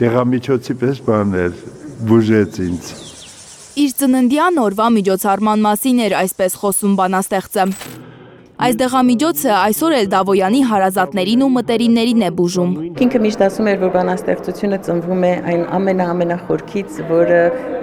դեղամիջոցի պես բաներ բուժեց ինձ։ Իր ծննդյան օրվա միջոցառման մասին էր այսպես խոսում բանաստեղծը։ Այս դեղամիջոցը այսօր էլ Դավոյանի հարազատներին ու մտերիմներին է բուժում։ Ինքը միշտ ասում էր, որ բանաստեղծությունը ծնվում է այն ամենախորքից, որը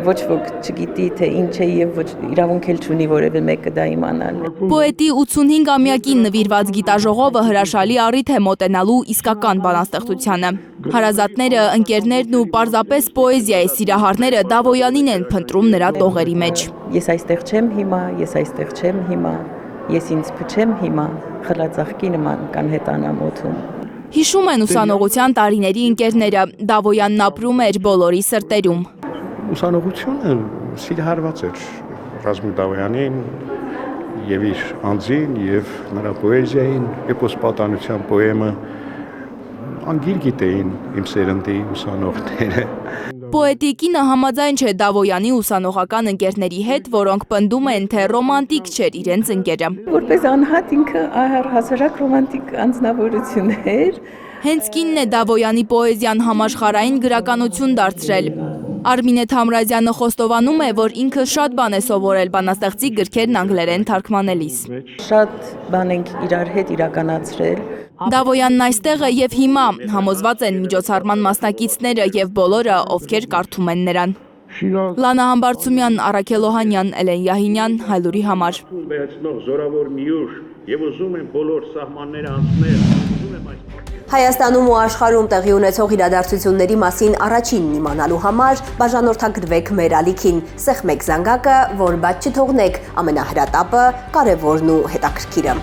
ոչ ոք չգիտի, թե ինչ է եւ ոչ իրավունք էլ չունի որևէ մեկը դա իմանալ։ Պոետի 85-ամյակին նվիրված գիտաժողովը հրաշալի առիթ է մոտենալու իսկական բանաստեղծությանը։ Հարազատները, ընկերներն ու պարզապես պոեզիայի սիրահարները Դավոյանին են փնտրում նրա տողերի մեջ։ Ես այստեղ չեմ հիմա, ես այստեղ չեմ հիմա, ես ինձ փչեմ հիմա, խլածաղկի նման կանհետանամ օդում։ Հիշում են ուսանողության տարիների ընկերները, Դավոյանն ապրում էր բոլորի սրտերում։ Ուսանողությունը սիրահարված էր Ռազմիկ Դավոյանին եւ իր անձին եւ նրա պոեզիային, էպոս պատանության պոեմը անգիր գիտեին իմ սերնդի ուսանողները։ Պոետի կինը համաձայն չէ Դավոյանի ուսանողական ընկերների հետ, որոնք պնդում են, թե ռոմանտիկ չէր իրենց ընկերը։ Որպես անհատ ինքը հասարակ ռոմանտիկ անձնավորություն էր։ Հենց կինն է Դավոյանի պոեզիան համաշխարհային գրականություն դարձրել։ Արմինե Թամրազյանը խոստովանում է, որ ինքը շատ բան է սովորել բանաստեղծի գրքերն անգլերեն թարգմանելիս։ Շատ բան ենք իրար հետ իրականացրել։ Դավոյանն այստեղ է եւ հիմա, համոզված են միջոցառման մասնակիցները եւ բոլորը, ովքեր կարդում են նրան։ Լանա Համբարձումյան, Առաքել Օհանյան, Էլեն Յահինյան, Հայլուրի համար։ Զորավոր մի ուժ եւ ուզում են բոլոր սահմանները անցնել։ Հայաստանում ու աշխարհում տեղի ունեցող իրադարձությունների մասին առաջինն իմանալու համար բաժանորդագրվեք մեր ալիքին, սեղմեք զանգակը, որ բաց չթողնեք ամենահրատապը, կարևորն ու հետաքրքիրը։